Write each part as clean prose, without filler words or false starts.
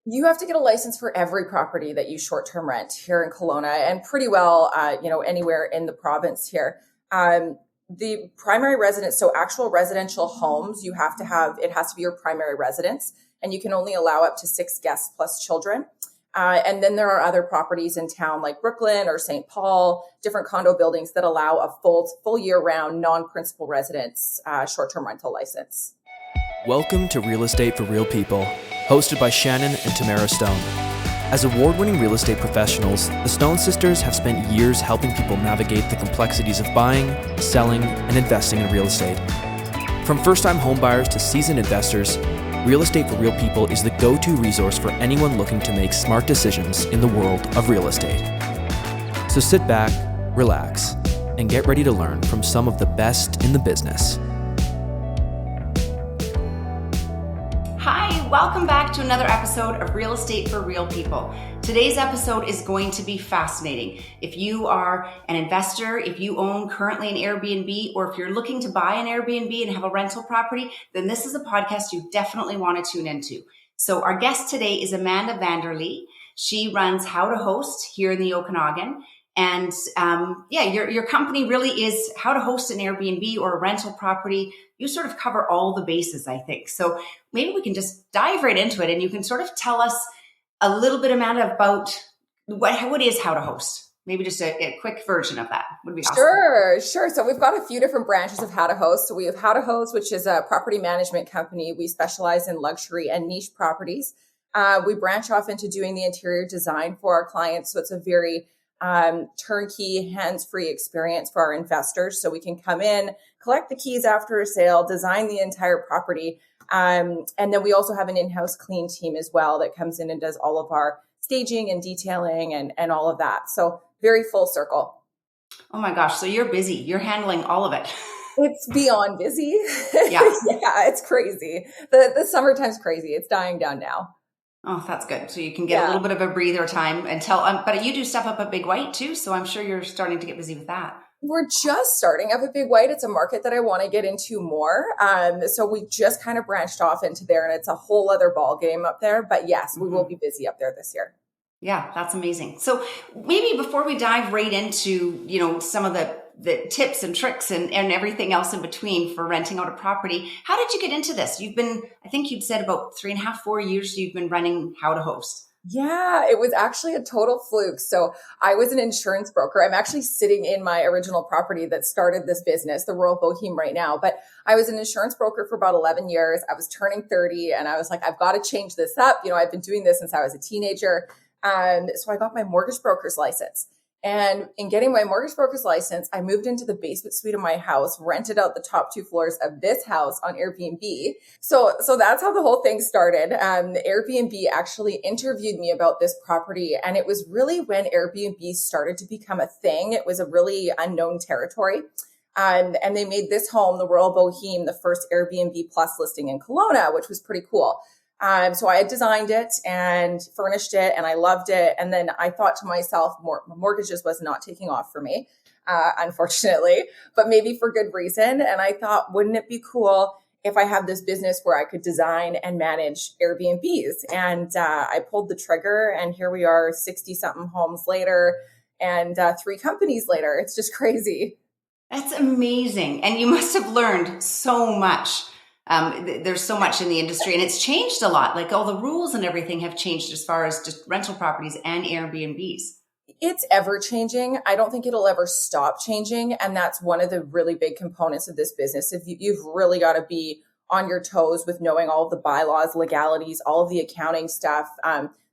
You have to get a license for every property that you short-term rent here in Kelowna and pretty well, anywhere in the province here. The primary residence, so actual residential homes, it has to be your primary residence, and you can only allow up to 6 guests plus children. And then there are other properties in town like Brooklyn or St. Paul, different condo buildings that allow a full year-round non-principal residence short-term rental license. Welcome to Real Estate for Real People, hosted by Shannon and Tamara Stone. As award-winning real estate professionals, the Stone sisters have spent years helping people navigate the complexities of buying, selling, and investing in real estate. From first-time homebuyers to seasoned investors, Real Estate for Real People is the go-to resource for anyone looking to make smart decisions in the world of real estate. So sit back, relax, and get ready to learn from some of the best in the business. Hi, welcome back to another episode of Real Estate for Real People. Today's episode is going to be fascinating. If you are an investor, if you own currently an Airbnb, or if you're looking to buy an Airbnb and have a rental property, then this is a podcast you definitely want to tune into. So our guest today is Amanda Vanderlee. She runs How to Host here in the Okanagan. And your company really is how to host an Airbnb or a rental property. You sort of cover all the bases, I think. So maybe we can just dive right into it, and you can sort of tell us a little bit, Amanda, about what is How to Host. Maybe just a quick version of that would be awesome. Sure. So we've got a few different branches of How to Host. So we have How to Host, which is a property management company. We specialize in luxury and niche properties. We branch off into doing the interior design for our clients. So it's a very turnkey, hands-free experience for our investors. So we can come in, collect the keys after a sale, design the entire property. And then we also have an in-house clean team as well that comes in and does all of our staging and detailing and all of that. So very full circle. Oh my gosh. So you're busy. You're handling all of it. It's beyond busy. Yeah. Yeah, it's crazy. The summertime's crazy. It's dying down now. Oh, that's good. So you can get a little bit of a breather time until, but you do stuff up at Big White too. So I'm sure you're starting to get busy with that. We're just starting up at Big White. It's a market that I want to get into more. So we just kind of branched off into there, and it's a whole other ball game up there. But yes, we will be busy up there this year. Yeah, that's amazing. So maybe before we dive right into, some of the tips and tricks and everything else in between for renting out a property, how did you get into this? I think you'd said about 3.5, 4 years you've been running How to Host. Yeah, it was actually a total fluke. So I was an insurance broker. I'm actually sitting in my original property that started this business, the Royal Boheme right now. But I was an insurance broker for about 11 years. I was turning 30 and I was like, I've got to change this up. I've been doing this since I was a teenager. So I got my mortgage broker's license. And in getting my mortgage broker's license, I moved into the basement suite of my house, rented out the top 2 floors of this house on Airbnb. So that's how the whole thing started. Airbnb actually interviewed me about this property. And it was really when Airbnb started to become a thing. It was a really unknown territory. And they made this home, the Royal Boheme, the first Airbnb Plus listing in Kelowna, which was pretty cool. So I had designed it and furnished it and I loved it. And then I thought to myself, mortgages was not taking off for me, unfortunately, but maybe for good reason. And I thought, wouldn't it be cool if I had this business where I could design and manage Airbnbs? And I pulled the trigger, and here we are 60 something homes later and 3 companies later. It's just crazy. That's amazing. And you must have learned so much. There's so much in the industry, and it's changed a lot. Like all the rules and everything have changed as far as just rental properties and Airbnbs. It's ever changing. I don't think it'll ever stop changing. And that's one of the really big components of this business. If you've really got to be on your toes with knowing all of the bylaws, legalities, all of the accounting stuff.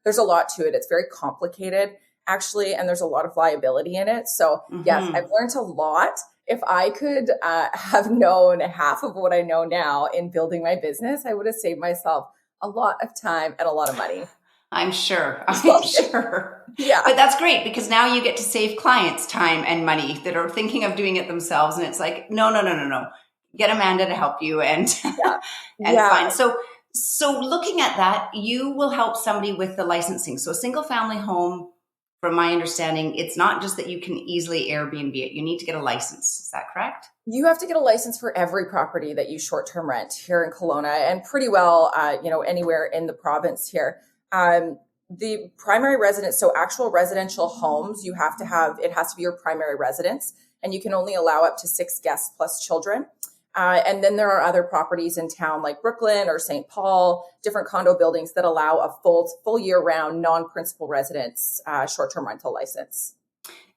There's a lot to it. It's very complicated, actually, and there's a lot of liability in it. So yes, I've learned a lot. If I could have known half of what I know now in building my business, I would have saved myself a lot of time and a lot of money. I'm sure. Sure. Yeah. But that's great, because now you get to save clients time and money that are thinking of doing it themselves. And it's like, no. Get Amanda to help you and fine. So looking at that, you will help somebody with the licensing. So a single family home, from my understanding, it's not just that you can easily Airbnb it. You need to get a license. Is that correct? You have to get a license for every property that you short-term rent here in Kelowna and pretty well, anywhere in the province here. The primary residence, so actual residential homes, it has to be your primary residence, and you can only allow up to 6 guests plus children. And then there are other properties in town like Brooklyn or St. Paul, different condo buildings that allow a full year-round non-principal residence short-term rental license.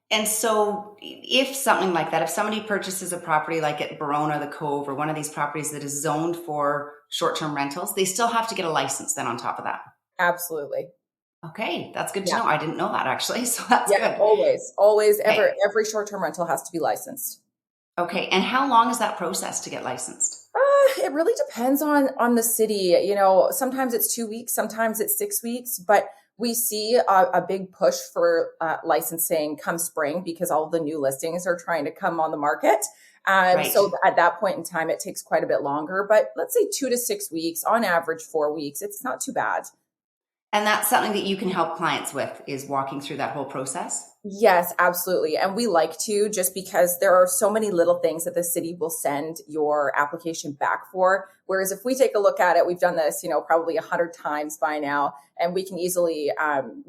And so if something like that, if somebody purchases a property like at Verona, the Cove, or one of these properties that is zoned for short-term rentals, they still have to get a license then on top of that? Absolutely. Okay, that's good to know. I didn't know that actually, so that's good. Always, okay. Every short-term rental has to be licensed. Okay, and how long is that process to get licensed? It really depends on the city. Sometimes it's 2 weeks, sometimes it's 6 weeks, but we see a big push for licensing come spring because all the new listings are trying to come on the market. Right. So at that point in time, it takes quite a bit longer, but let's say 2 to 6 weeks, on average 4 weeks. It's not too bad. And that's something that you can help clients with, is walking through that whole process? Yes, absolutely. And we like to, just because there are so many little things that the city will send your application back for. Whereas if we take a look at it, we've done this, probably 100 times by now, and we can easily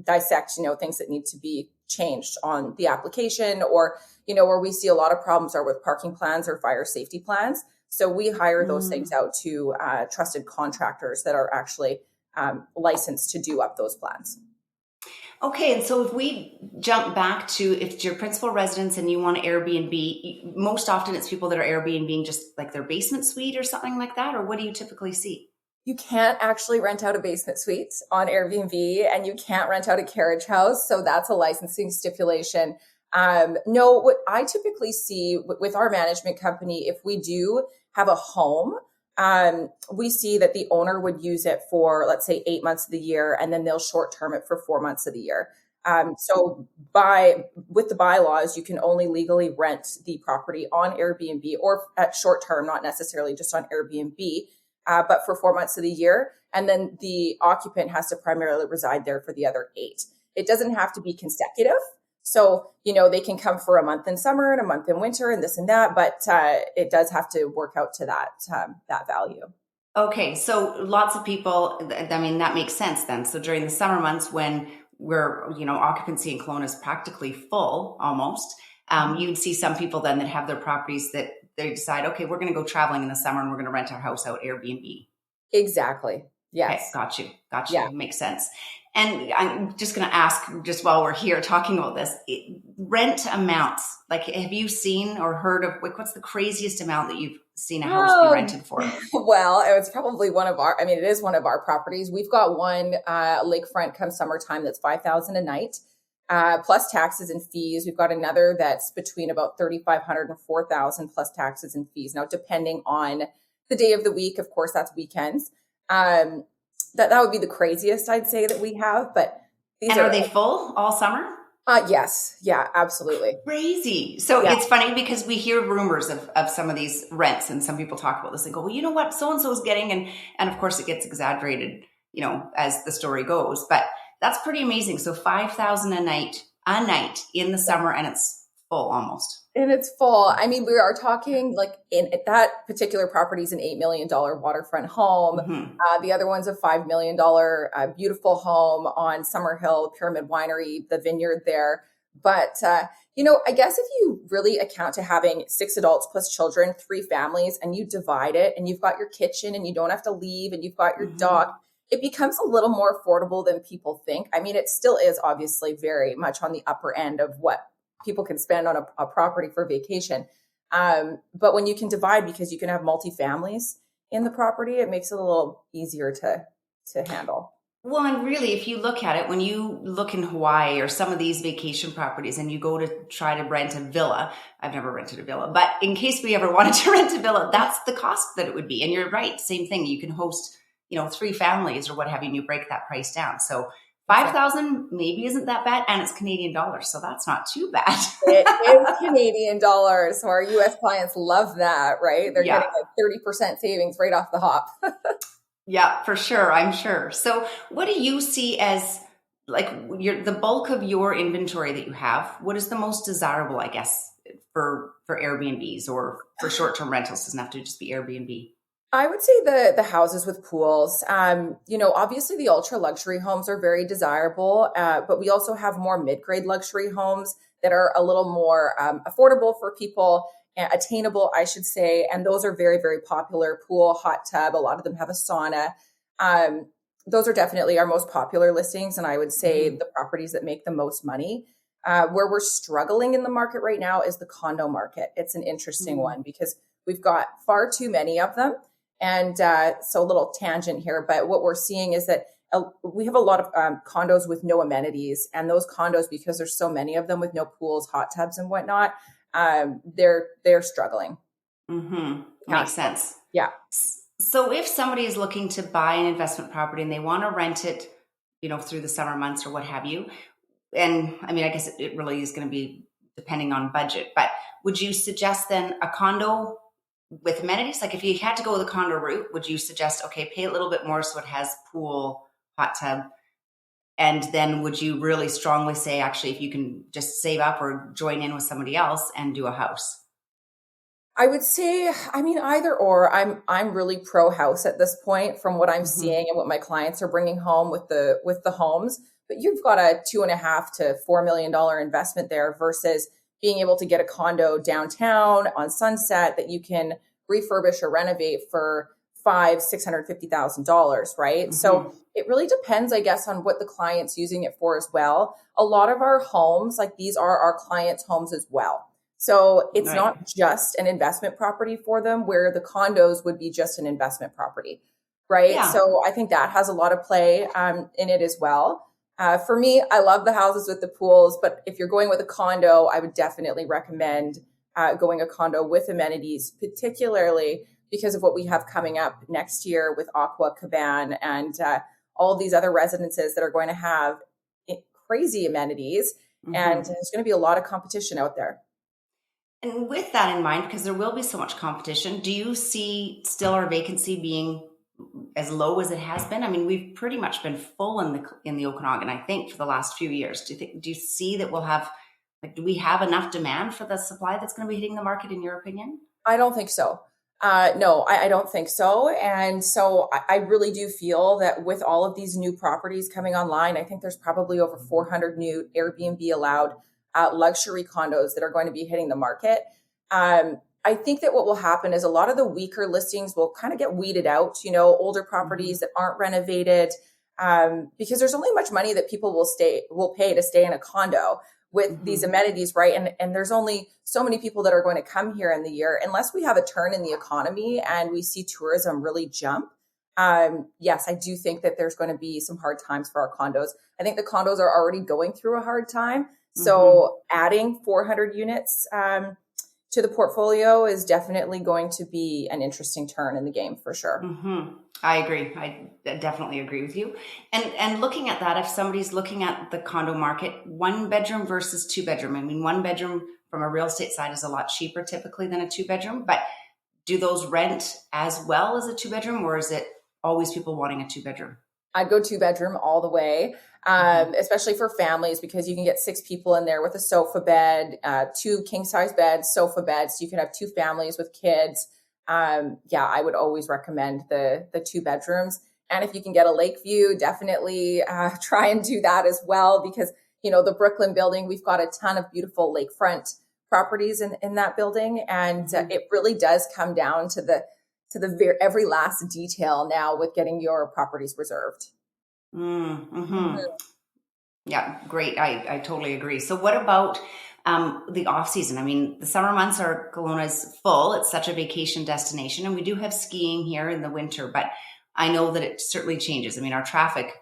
dissect, things that need to be changed on the application, or, where we see a lot of problems are with parking plans or fire safety plans. So we hire those things out to trusted contractors that are actually licensed to do up those plans. Okay, and so if we jump back to, if it's your principal residence and you want to Airbnb, most often it's people that are Airbnb just like their basement suite or something like that, or what do you typically see? You can't actually rent out a basement suite on Airbnb, and you can't rent out a carriage house, so that's a licensing stipulation. No, what I typically see with our management company, if we do have a home, we see that the owner would use it for, let's say, 8 months of the year, and then they'll short term it for 4 months of the year. So with the bylaws, you can only legally rent the property on Airbnb or at short term, not necessarily just on Airbnb, but for 4 months of the year. And then the occupant has to primarily reside there for the other 8. It doesn't have to be consecutive. So, they can come for a month in summer and a month in winter and this and that, but it does have to work out to that value. Okay. So lots of people, that makes sense then. So during the summer months when occupancy in Kelowna is practically full almost, you'd see some people then that have their properties that they decide, okay, we're going to go traveling in the summer and we're going to rent our house out Airbnb. Exactly. Yes. Okay, got you. Yeah. Makes sense. And I'm just going to ask, just while we're here talking about this, rent amounts. Like, have you seen or heard of, what's the craziest amount that you've seen a house be rented for? Well, it's probably it is one of our properties. We've got one lakefront come summertime that's $5,000 a night, plus taxes and fees. We've got another that's between about $3,500 and $4,000 plus taxes and fees. Now, depending on the day of the week, of course, that's weekends. That would be the craziest I'd say that we have, but are they full all summer? Yes. Yeah, absolutely. Crazy. So It's funny because we hear rumors of some of these rents, and some people talk about this and go, well, you know what, so-and-so is getting, and of course it gets exaggerated, as the story goes, but that's pretty amazing. So $5,000 a night in the summer, and it's full almost. And it's full. We are talking that particular property is an $8 million waterfront home. Mm-hmm. The other one's a $5 million beautiful home on Summerhill Pyramid Winery, the vineyard there. But, I guess if you really account to having 6 adults plus children, 3 families, and you divide it and you've got your kitchen and you don't have to leave and you've got your dog, it becomes a little more affordable than people think. It still is obviously very much on the upper end of what people can spend on a property for vacation. But when you can divide, because you can have multi-families in the property, it makes it a little easier to handle. Well, and really, if you look at it, when you look in Hawaii or some of these vacation properties and you go to try to rent a villa, I've never rented a villa, but in case we ever wanted to rent a villa, that's the cost that it would be. And you're right, same thing. You can host, 3 families or what have you, and you break that price down. So 5,000 maybe isn't that bad, and it's Canadian dollars, so that's not too bad. It is Canadian dollars, so our U.S. clients love that, right? They're getting 30% savings right off the hop. Yeah, for sure, I'm sure. So what do you see as the bulk of your inventory that you have? What is the most desirable, I guess, for Airbnbs or for short-term rentals? Doesn't have to just be Airbnb. I would say the houses with pools. Obviously the ultra luxury homes are very desirable, but we also have more mid-grade luxury homes that are a little more affordable for people, attainable, I should say. And those are very, very popular. Pool, hot tub. A lot of them have a sauna. Um, those are definitely our most popular listings, and I would say the properties that make the most money. Where we're struggling in the market right now is the condo market. It's an interesting one because we've got far too many of them. And so a little tangent here, but what we're seeing is that we have a lot of condos with no amenities, and those condos, because there's so many of them with no pools, hot tubs, and whatnot, they're struggling. Makes sense. Yeah. So if somebody is looking to buy an investment property and they want to rent it, through the summer months or what have you, and I mean, I guess it really is going to be depending on budget, but would you suggest then a condo with amenities? Like if you had to go the condo route, would you suggest, okay, pay a little bit more so it has pool, hot tub? And then would you really strongly say, actually, if you can just save up or join in with somebody else and do a house? I would say, I mean, either or. I'm really pro house at this point from what I'm seeing and what my clients are bringing home with the homes. But you've got a $2.5 to $4 million investment there versus being able to get a condo downtown on Sunset that you can refurbish or renovate for $650,000, right? So it really depends, I guess, on what the client's using it for as well. A lot of our homes, like these are our clients' homes as well. So it's not just an investment property for them, where the condos would be just an investment property, right? Yeah. So I think that has a lot of play in it as well. For me, I love the houses with the pools, but if you're going with a condo, I would definitely recommend going a condo with amenities, particularly because of what we have coming up next year with Aqua Caban and all of these other residences that are going to have crazy amenities. And there's going to be a lot of competition out there. And with that in mind, because there will be so much competition, do you see still our vacancy being as low as it has been? I mean, we've pretty much been full in the Okanagan, I think, for the last few years. Do you see that we'll have, do we have enough demand for the supply that's going to be hitting the market, in your opinion? I don't think so. No, I don't think so. And so I really do feel that with all of these new properties coming online, I think there's probably over 400 new Airbnb allowed luxury condos that are going to be hitting the market. I think that what will happen is a lot of the weaker listings will kind of get weeded out, older properties that aren't renovated, because there's only much money that people will pay to stay in a condo with these amenities, right? And there's only so many people that are going to come here in the year, unless we have a turn in the economy and we see tourism really jump. Yes, I do think that there's going to be some hard times for our condos. I think the condos are already going through a hard time. So adding 400 units to the portfolio is definitely going to be an interesting turn in the game for sure. I agree. I definitely agree with you. And looking at that, if somebody's looking at the condo market, 1 bedroom versus 2 bedroom, I mean, 1 bedroom from a real estate side is a lot cheaper typically than a 2 bedroom, but do those rent as well as a 2 bedroom, or is it always people wanting a 2 bedroom? I'd go 2 bedroom all the way, especially for families, because you can get 6 people in there with a sofa bed, 2 king size beds, sofa beds. You can have 2 families with kids. I would always recommend the 2 bedrooms. And if you can get a lake view, definitely try and do that as well, because, the Brooklyn building, we've got a ton of beautiful lakefront properties in that building. And it really does come down to every last detail now with getting your properties reserved. Yeah, great. I totally agree. So what about the off season? I mean, the summer months Kelowna is full. It's such a vacation destination, and we do have skiing here in the winter, but I know that it certainly changes. I mean, our traffic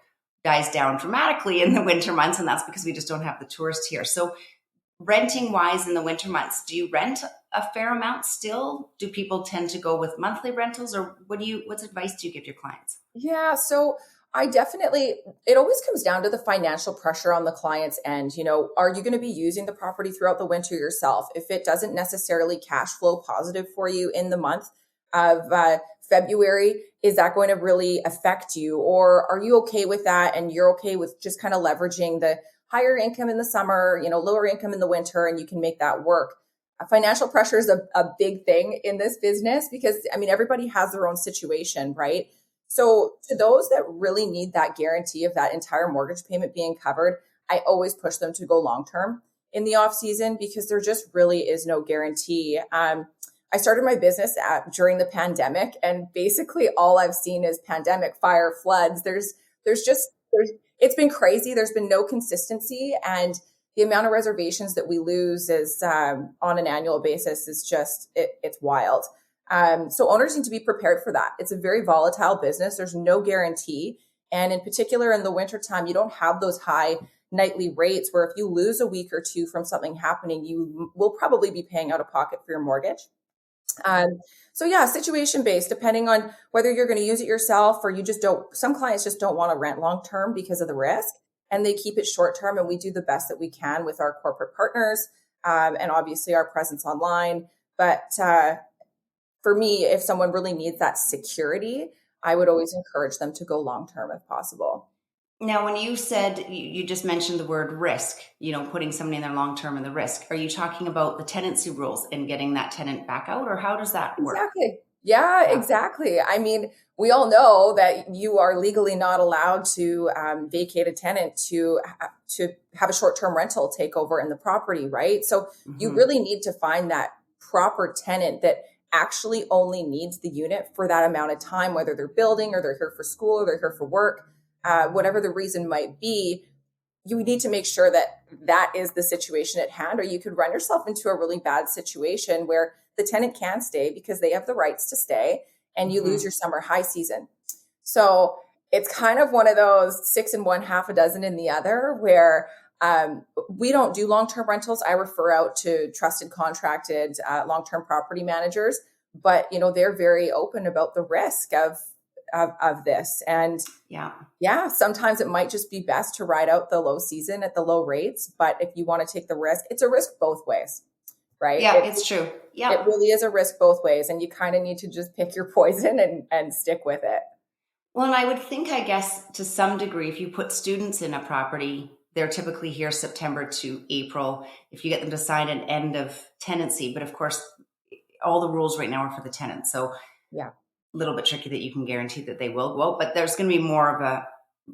dies down dramatically in the winter months, and that's because we just don't have the tourists here. So renting wise in the winter months, do you rent a fair amount still? Do people tend to go with monthly rentals, or what's advice do you give your clients? Yeah, so it always comes down to the financial pressure on the client's end. Are you going to be using the property throughout the winter yourself? If it doesn't necessarily cash flow positive for you in the month of February, is that going to really affect you? Or are you okay with that and you're okay with just kind of leveraging the higher income in the summer, lower income in the winter, and you can make that work? financial pressure is a big thing in this business because, I mean, everybody has their own situation, right? So to those that really need that guarantee of that entire mortgage payment being covered, I always push them to go long term in the off season because there just really is no guarantee. I started my business during the pandemic, and basically all I've seen is pandemic, fire, floods. It's been crazy. There's been no consistency, and the amount of reservations that we lose is on an annual basis is just it's wild. So owners need to be prepared for that. It's a very volatile business. There's no guarantee, and in particular in the wintertime, you don't have those high nightly rates where if you lose a week or two from something happening, you will probably be paying out of pocket for your mortgage. So yeah, situation based, depending on whether you're going to use it yourself or you just don't, some clients just don't want to rent long-term because of the risk and they keep it short-term, and we do the best that we can with our corporate partners, and obviously our presence online. But, for me, if someone really needs that security, I would always encourage them to go long-term if possible. Now, when you said you just mentioned the word risk, putting somebody in there long term and the risk, are you talking about the tenancy rules and getting that tenant back out, or how does that work? Exactly. Yeah, exactly. I mean, we all know that you are legally not allowed to vacate a tenant to have a short-term rental take over in the property, right? So you really need to find that proper tenant that actually only needs the unit for that amount of time, whether they're building or they're here for school or they're here for work. Whatever the reason might be, you need to make sure that that is the situation at hand, or you could run yourself into a really bad situation where the tenant can stay because they have the rights to stay and you lose your summer high season. So it's kind of one of those 6 in one, half a dozen in the other, where we don't do long-term rentals. I refer out to trusted, contracted long-term property managers, but they're very open about the risk of this. And yeah, sometimes it might just be best to ride out the low season at the low rates. But if you want to take the risk, it's a risk both ways, right? Yeah, it's true. Yeah, it really is a risk both ways. And you kind of need to just pick your poison and stick with it. Well, and I would think, I guess, to some degree, if you put students in a property, they're typically here September to April. If you get them to sign an end of tenancy, but of course, all the rules right now are for the tenants. So yeah, little bit tricky that you can guarantee that they will go out, but there's going to be more of a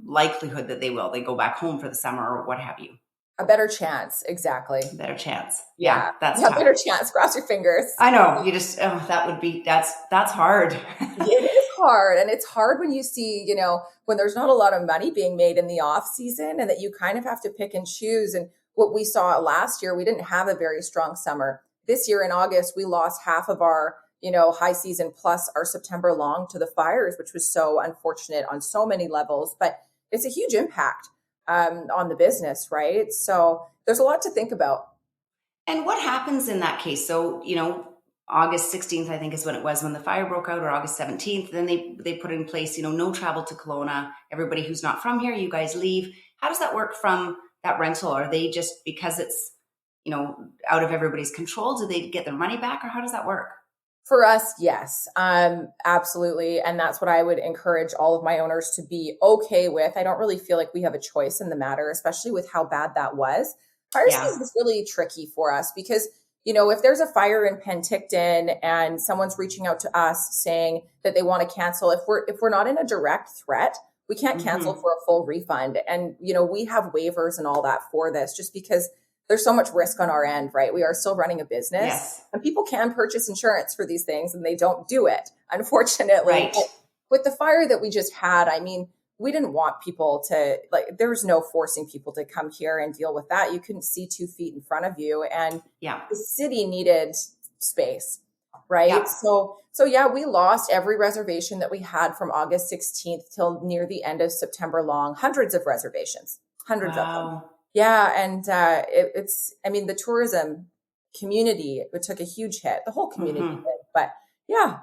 likelihood that they go back home for the summer or what have you. A better chance. Exactly. Better chance. Yeah. That's a better chance. Cross your fingers. I know. You just, that's hard. It is hard. And it's hard when you see, when there's not a lot of money being made in the off season and that you kind of have to pick and choose. And what we saw last year, we didn't have a very strong summer. This year in August, we lost half of our high season plus our September long to the fires, which was so unfortunate on so many levels, but it's a huge impact on the business, right? So there's a lot to think about. And what happens in that case? So, August 16th, I think is when it was when the fire broke out, or August 17th, then they put in place, no travel to Kelowna. Everybody who's not from here, you guys leave. How does that work from that rental? Are they just, because it's, out of everybody's control, do they get their money back, or how does that work? For us, yes, absolutely. And that's what I would encourage all of my owners to be okay with. I don't really feel like we have a choice in the matter, especially with how bad that was. Fire season is really tricky for us because, if there's a fire in Penticton and someone's reaching out to us saying that they want to cancel, if we're not in a direct threat, we can't cancel for a full refund. And, we have waivers and all that for this just because there's so much risk on our end, right? We are still running a business and people can purchase insurance for these things and they don't do it, unfortunately. Right. But with the fire that we just had, I mean, we didn't want people to, there was no forcing people to come here and deal with that. You couldn't see 2 feet in front of you. And the city needed space, right? Yeah. So yeah, we lost every reservation that we had from August 16th till near the end of September long, hundreds of reservations, hundreds of them. Yeah. And the tourism community, it took a huge hit. The whole community did. But yeah.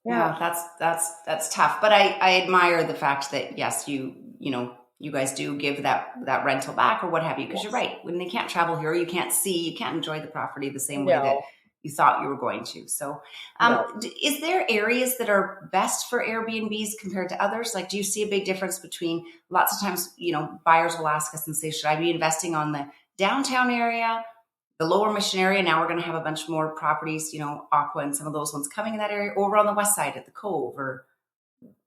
That's tough. But I admire the fact that, yes, you guys do give that rental back or what have you, because you're right. When they can't travel here, you can't enjoy the property the same way that you thought you were going to. So is there areas that are best for Airbnbs compared to others? Like, do you see a big difference between, lots of times, buyers will ask us and say, should I be investing on the downtown area, the lower Mission area. Now we're going to have a bunch more properties, Aqua and some of those ones coming in that area, over on the west side at the Cove, or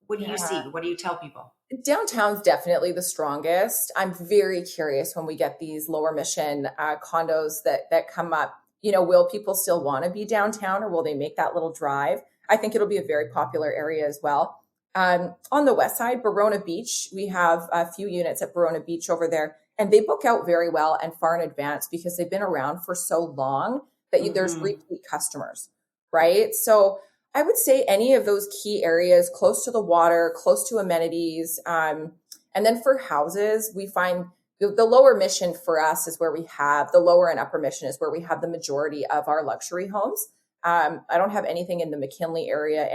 what do you see? What do you tell people? Downtown's definitely the strongest. I'm very curious when we get these lower Mission condos that come up. Will people still want to be downtown, or will they make that little drive? I think it'll be a very popular area as well. On the west side, Verona Beach, we have a few units at Verona Beach over there, and they book out very well and far in advance because they've been around for so long that there's repeat customers, right? So I would say any of those key areas close to the water, close to amenities. And then for houses, we find the lower Mission for us is where we have the lower and upper Mission is where we have the majority of our luxury homes. I don't have anything in the McKinley area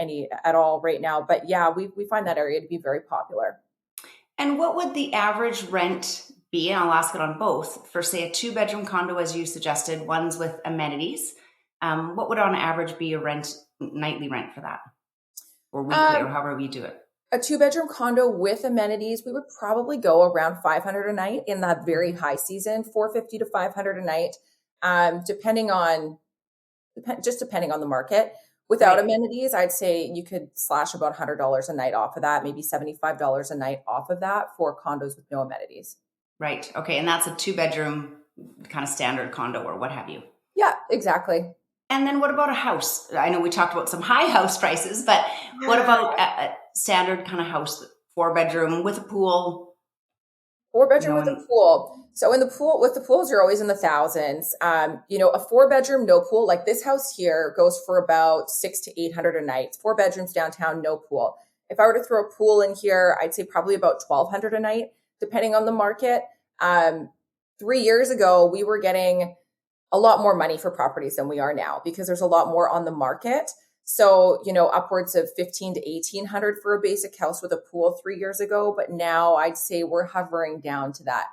at all right now, but yeah, we find that area to be very popular. And what would the average rent be? And I'll ask it on both. For say a 2-bedroom condo, as you suggested, ones with amenities. What would on average be a nightly rent for that? Or weekly, or however we do it? A 2-bedroom condo with amenities, we would probably go around $500 a night in that very high season, $450 to $500 a night, depending on the market. Without amenities, I'd say you could slash about $100 a night off of that, maybe $75 a night off of that for condos with no amenities. Right. Okay. And that's a 2-bedroom kind of standard condo or what have you. Yeah, exactly. And then what about a house? I know we talked about some high house prices, but what about a standard kind of house, 4-bedroom with a pool? 4-bedroom with a pool. So with the pools, you're always in the thousands. A 4-bedroom, no pool, like this house here goes for about $600 to $800 a night. 4 bedrooms downtown, no pool. If I were to throw a pool in here, I'd say probably about $1,200 a night, depending on the market. 3 years ago, we were getting a lot more money for properties than we are now because there's a lot more on the market. So, upwards of $1,500 to $1,800 for a basic house with a pool 3 years ago. But now I'd say we're hovering down to that.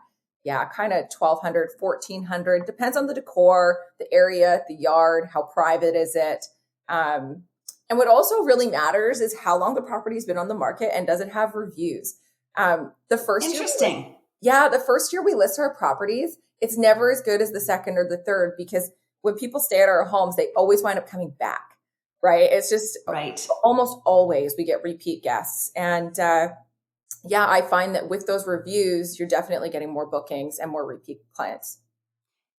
Yeah, kind of $1,200, $1,400, depends on the decor, the area, the yard, how private is it. And what also really matters is how long the property's been on the market and does it have reviews. The first year we list our properties, it's never as good as the second or the third because when people stay at our homes, they always wind up coming back, right? It's just almost always we get repeat guests. And I find that with those reviews, you're definitely getting more bookings and more repeat clients.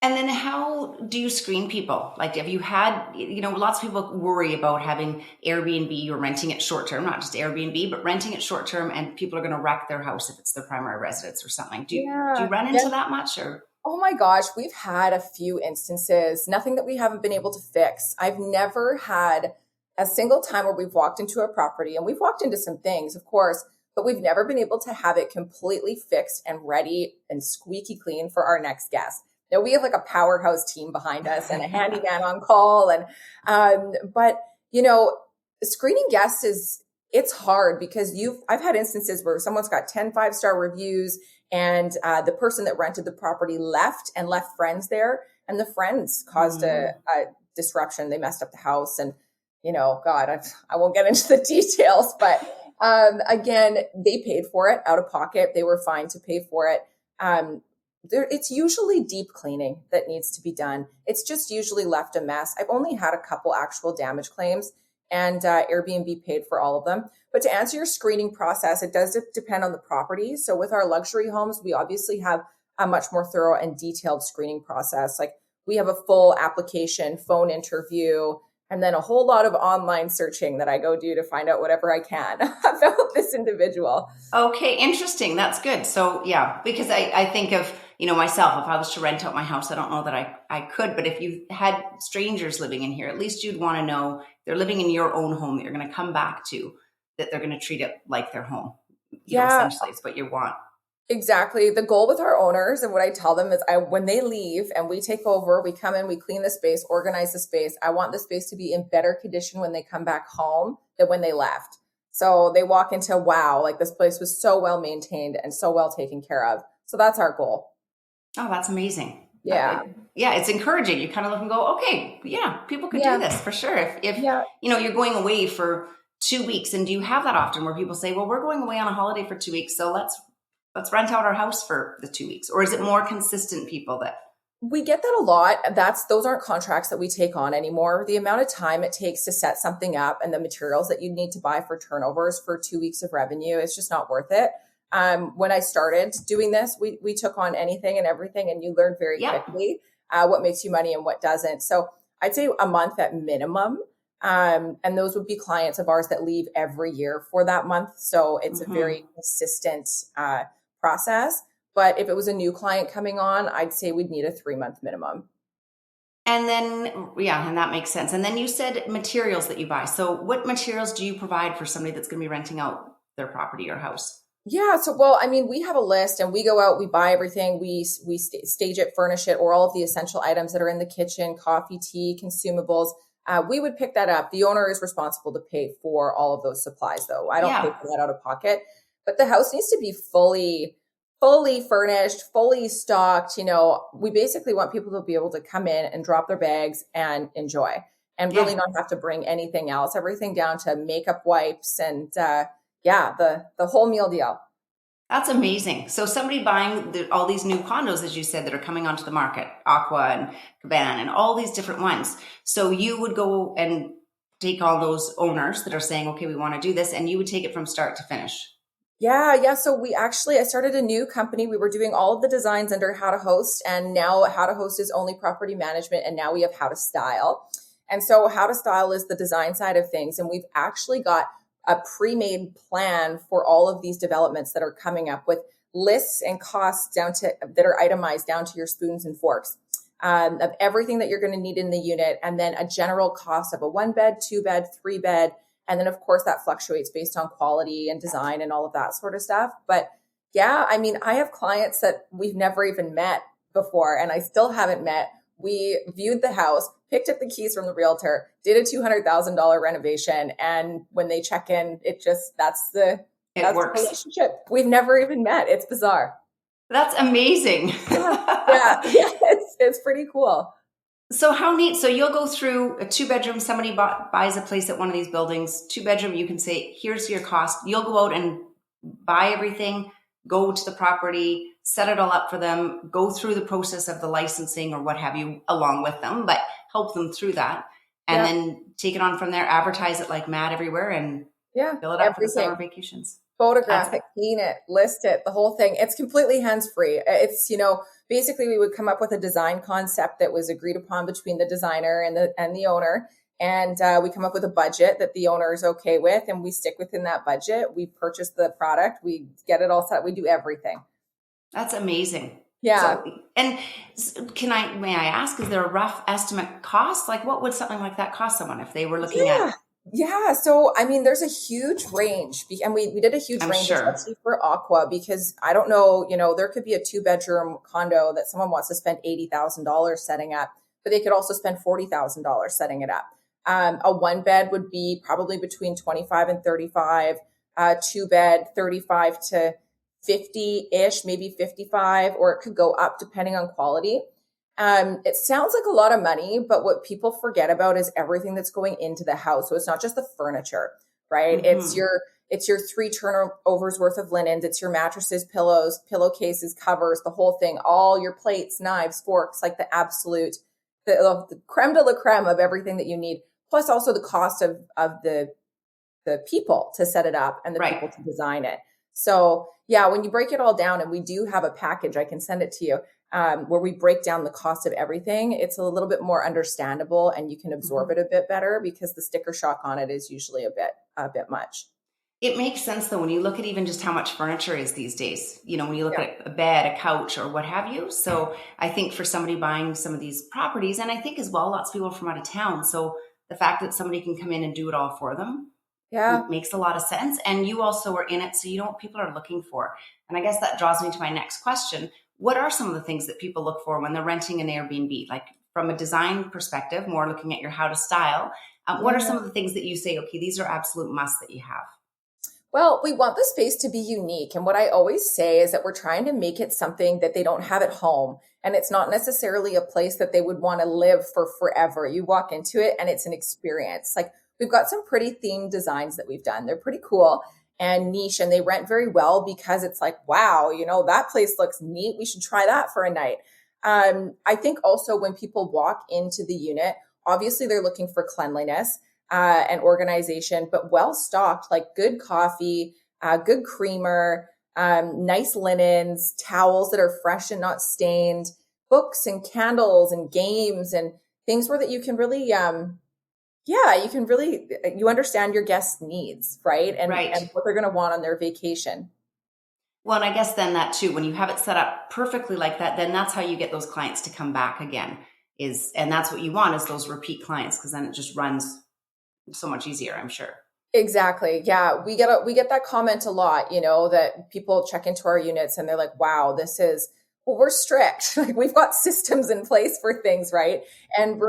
And then how do you screen people? Like, have you had, lots of people worry about having Airbnb or renting it short term, not just Airbnb, but renting it short term, and people are going to wreck their house if it's their primary residence or something. Do you run into that much? Or? Oh my gosh, we've had a few instances, nothing that we haven't been able to fix. I've never had a single time where we've walked into a property, and we've walked into some things, of course, but we've never been able to have it completely fixed and ready and squeaky clean for our next guest. Now we have like a powerhouse team behind us and a handyman on call. But screening guests it's hard because I've had instances where someone's got 10 5-star reviews and the person that rented the property left friends there, and the friends caused a disruption. They messed up the house, and God, I won't get into the details, but again, they paid for it out of pocket. They were fine to pay for it. It's usually deep cleaning that needs to be done. It's just usually left a mess. I've only had a couple actual damage claims, and Airbnb paid for all of them. But to answer your screening process, it does depend on the property. So with our luxury homes, we obviously have a much more thorough and detailed screening process. Like we have a full application, phone interview, and then a whole lot of online searching that I go do to find out whatever I can about this individual. Okay, interesting. That's good. So yeah, because I think of, myself, if I was to rent out my house, I don't know that I could, but if you had strangers living in here, at least you'd want to know they're living in your own home that you're going to come back to, that they're going to treat it like their home. Essentially, it's what you want. Exactly. The goal with our owners and what I tell them is when they leave and we take over, we come in, we clean the space, organize the space. I want the space to be in better condition when they come back home than when they left. So they walk into, wow, like this place was so well maintained and so well taken care of. So that's our goal. Oh, that's amazing. Yeah. It's encouraging. You kind of look and go, okay, yeah, people could do this for sure. If you're going away for 2 weeks, and do you have that often where people say, well, we're going away on a holiday for 2 weeks, so let's rent out our house for the 2 weeks? Or is it more consistent people that We get that a lot. Those aren't contracts that we take on anymore. The amount of time it takes to set something up and the materials that you need to buy for turnovers for 2 weeks of revenue, it's just not worth it. When I started doing this, we took on anything and everything, and you learn very quickly what makes you money and what doesn't. So I'd say a month at minimum. And those would be clients of ours that leave every year for that month. So it's a very consistent process. But if it was a new client coming on, I'd say we'd need a 3-month minimum. And then, and that makes sense. And then you said materials that you buy. So what materials do you provide for somebody that's going to be renting out their property or house? Yeah. So, well, I mean, we have a list and we go out, we buy everything, we stage it, furnish it, or all of the essential items that are in the kitchen, coffee, tea, consumables. We would pick that up. The owner is responsible to pay for all of those supplies, though. I don't pay for that out of pocket. But the house needs to be fully furnished, fully stocked. We basically want people to be able to come in and drop their bags and enjoy, and really not have to bring anything else, everything down to makeup wipes and, the whole meal deal. That's amazing. So somebody buying all these new condos, as you said, that are coming onto the market, Aqua and Cabana and all these different ones. So you would go and take all those owners that are saying, okay, we want to do this, and you would take it from start to finish. Yeah. So I started a new company. We were doing all of the designs under How to Host, and now How to Host is only property management. And now we have How to Style. And so How to Style is the design side of things. And we've actually got a pre-made plan for all of these developments that are coming up with lists and costs that are itemized down to your spoons and forks, of everything that you're going to need in the unit. And then a general cost of a 1-bed, 2-bed, 3-bed. And then, of course, that fluctuates based on quality and design and all of that sort of stuff. But yeah, I mean, I have clients that we've never even met before, and I still haven't met. We viewed the house, picked up the keys from the realtor, did a $200,000 renovation. And when they check in, that's the relationship. We've never even met. It's bizarre. That's amazing. Yeah. It's pretty cool. So how neat. So you'll go through a 2-bedroom, somebody buys a place at one of these buildings, 2-bedroom, you can say, here's your cost. You'll go out and buy everything, go to the property, set it all up for them, go through the process of the licensing or what have you along with them, but help them through that. And then take it on from there, advertise it like mad everywhere, and fill it up for the summer vacations. Photograph it, clean it, list it, the whole thing. It's completely hands-free. It's, basically we would come up with a design concept that was agreed upon between the designer and the owner. And we come up with a budget that the owner is okay with, and we stick within that budget. We purchase the product, we get it all set, we do everything. That's amazing. Yeah. So, and may I ask, is there a rough estimate cost? Like what would something like that cost someone if they were looking at? Yeah. So, I mean, there's a huge range, and we did a huge range, especially for Aqua, because I don't know, there could be a 2-bedroom condo that someone wants to spend $80,000 setting up, but they could also spend $40,000 setting it up. A 1-bed would be probably between 25 and 35, 2-bed, 35 to 50-ish, maybe 55, or it could go up depending on quality. It sounds like a lot of money, but what people forget about is everything that's going into the house. So it's not just the furniture, right? Mm-hmm. It's your 3 turnovers worth of linens. It's your mattresses, pillows, pillowcases, covers, the whole thing, all your plates, knives, forks, like the creme de la creme of everything that you need. Plus also the cost of the people to set it up and the people to design it. So yeah, when you break it all down, and we do have a package, I can send it to you, where we break down the cost of everything. It's a little bit more understandable, and you can absorb it a bit better, because the sticker shock on it is usually a bit much. It makes sense though, when you look at even just how much furniture is these days, when you look at a bed, a couch, or what have you. So I think for somebody buying some of these properties, and I think as well, lots of people are from out of town. So the fact that somebody can come in and do it all for them, makes a lot of sense. And you also are in it, so you know what people are looking for. And I guess that draws me to my next question. What are some of the things that people look for when they're renting an Airbnb? Like from a design perspective, more looking at your How to Style, what are some of the things that you say, okay, these are absolute musts that you have? Well, we want the space to be unique. And what I always say is that we're trying to make it something that they don't have at home. And it's not necessarily a place that they would want to live for forever. You walk into it and it's an experience. Like, we've got some pretty themed designs that we've done. They're pretty cool and niche, and they rent very well because it's like, wow, that place looks neat. We should try that for a night. I think also when people walk into the unit, obviously they're looking for cleanliness and organization, but well stocked, like good coffee, good creamer, nice linens, towels that are fresh and not stained, books and candles and games and things where that you can really, you understand your guests' needs, right? And what they're going to want on their vacation. Well, and I guess then that too, when you have it set up perfectly like that, then that's how you get those clients to come back again and that's what you want is those repeat clients, because then it just runs so much easier, I'm sure. Exactly. Yeah. We get that comment a lot, that people check into our units and they're like, wow, we're strict. Like we've got systems in place for things, right? And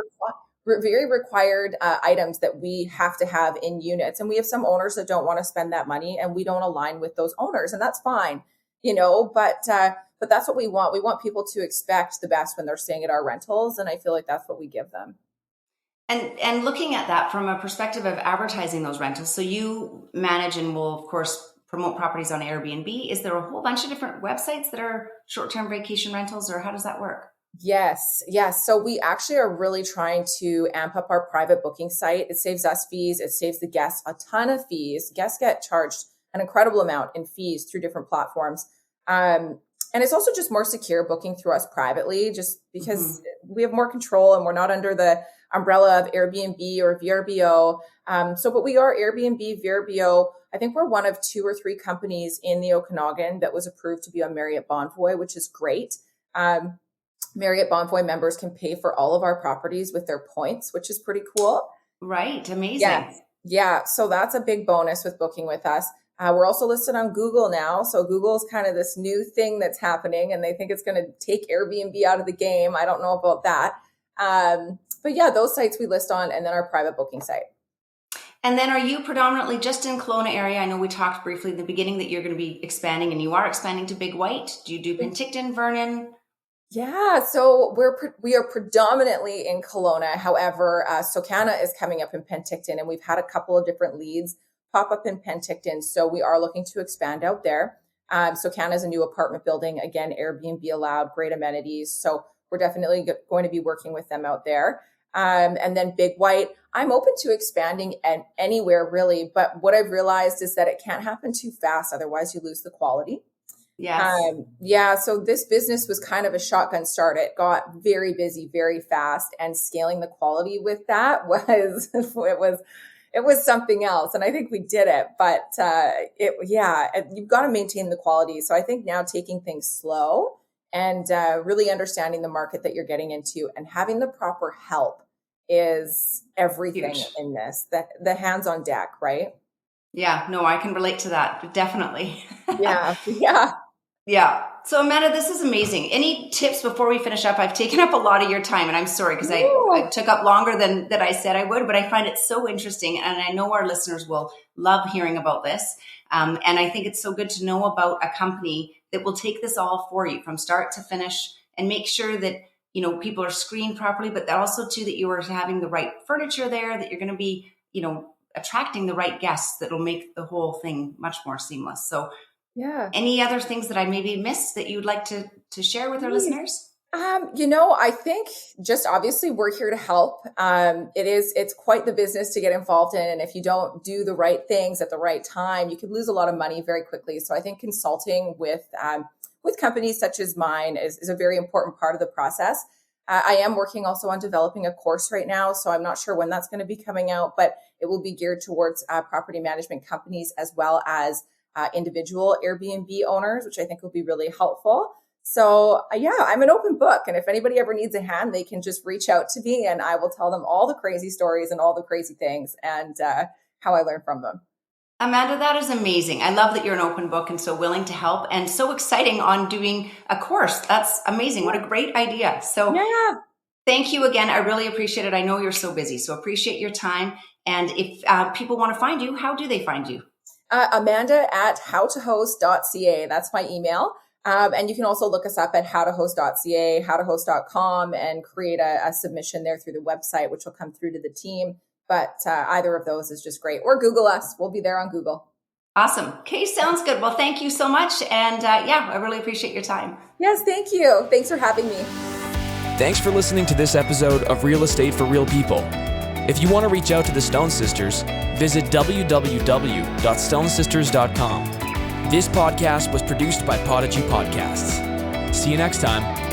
very required items that we have to have in units. And we have some owners that don't want to spend that money and we don't align with those owners, and that's fine, but that's what we want. We want people to expect the best when they're staying at our rentals. And I feel like that's what we give them. And looking at that from a perspective of advertising those rentals, so you manage and will, of course, promote properties on Airbnb. Is there a whole bunch of different websites that are short-term vacation rentals, or how does that work? Yes. So we actually are really trying to amp up our private booking site. It saves us fees. It saves the guests a ton of fees. Guests get charged an incredible amount in fees through different platforms. And it's also just more secure booking through us privately, just because we have more control and we're not under the umbrella of Airbnb or VRBO. But we are Airbnb, VRBO. I think we're one of 2 or 3 companies in the Okanagan that was approved to be on Marriott Bonvoy, which is great. Marriott Bonvoy members can pay for all of our properties with their points, which is pretty cool. Right. Amazing. Yeah. So that's a big bonus with booking with us. We're also listed on Google now. So Google is kind of this new thing that's happening, and they think it's going to take Airbnb out of the game. I don't know about that. But yeah, those sites we list on, and then our private booking site. And then are you predominantly just in Kelowna area? I know we talked briefly at the beginning that you're going to be expanding, and you are expanding to Big White. Do you do Penticton, Vernon? Yeah, so we are predominantly in Kelowna. However, Socana is coming up in Penticton, and we've had a couple of different leads pop up in Penticton. So we are looking to expand out there. Socana is a new apartment building. Again, Airbnb allowed, great amenities. So we're definitely going to be working with them out there. And then Big White, I'm open to expanding anywhere really. But what I've realized is that it can't happen too fast. Otherwise, you lose the quality. Yes. So this business was kind of a shotgun start. It got very busy very fast, and scaling the quality with that it was something else. And I think we did it, but you've got to maintain the quality. So I think now taking things slow and really understanding the market that you're getting into and having the proper help is everything. Huge. In this, the hands on deck, right? Yeah, no, I can relate to that. Definitely. Yeah. So Amanda, this is amazing. Any tips before we finish up? I've taken up a lot of your time, and I'm sorry because I took up longer than I said I would, but I find it so interesting. And I know our listeners will love hearing about this. And I think it's so good to know about a company that will take this all for you from start to finish and make sure that, people are screened properly, but also too, that you are having the right furniture there, that you're going to be, attracting the right guests that will make the whole thing much more seamless. So yeah. Any other things that I maybe missed that you'd like to share with our listeners? I think just obviously we're here to help. It's quite the business to get involved in. And if you don't do the right things at the right time, you could lose a lot of money very quickly. So I think consulting with companies such as mine is a very important part of the process. I am working also on developing a course right now. So I'm not sure when that's going to be coming out, but it will be geared towards property management companies as well as individual Airbnb owners, which I think will be really helpful. So I'm an open book. And if anybody ever needs a hand, they can just reach out to me and I will tell them all the crazy stories and all the crazy things and how I learned from them. Amanda, that is amazing. I love that you're an open book and so willing to help and so exciting on doing a course. That's amazing. What a great idea. So thank you again. I really appreciate it. I know you're so busy, so appreciate your time. And if people want to find you, how do they find you? Amanda at howtohost.ca. That's my email. And you can also look us up at howtohost.ca, howtohost.com, and create a submission there through the website, which will come through to the team. But either of those is just great. Or Google us. We'll be there on Google. Awesome. Okay, sounds good. Well, thank you so much. And I really appreciate your time. Yes, thank you. Thanks for having me. Thanks for listening to this episode of Real Estate for Real People. If you want to reach out to the Stone Sisters, visit www.stonesisters.com. This podcast was produced by Podigy Podcasts. See you next time.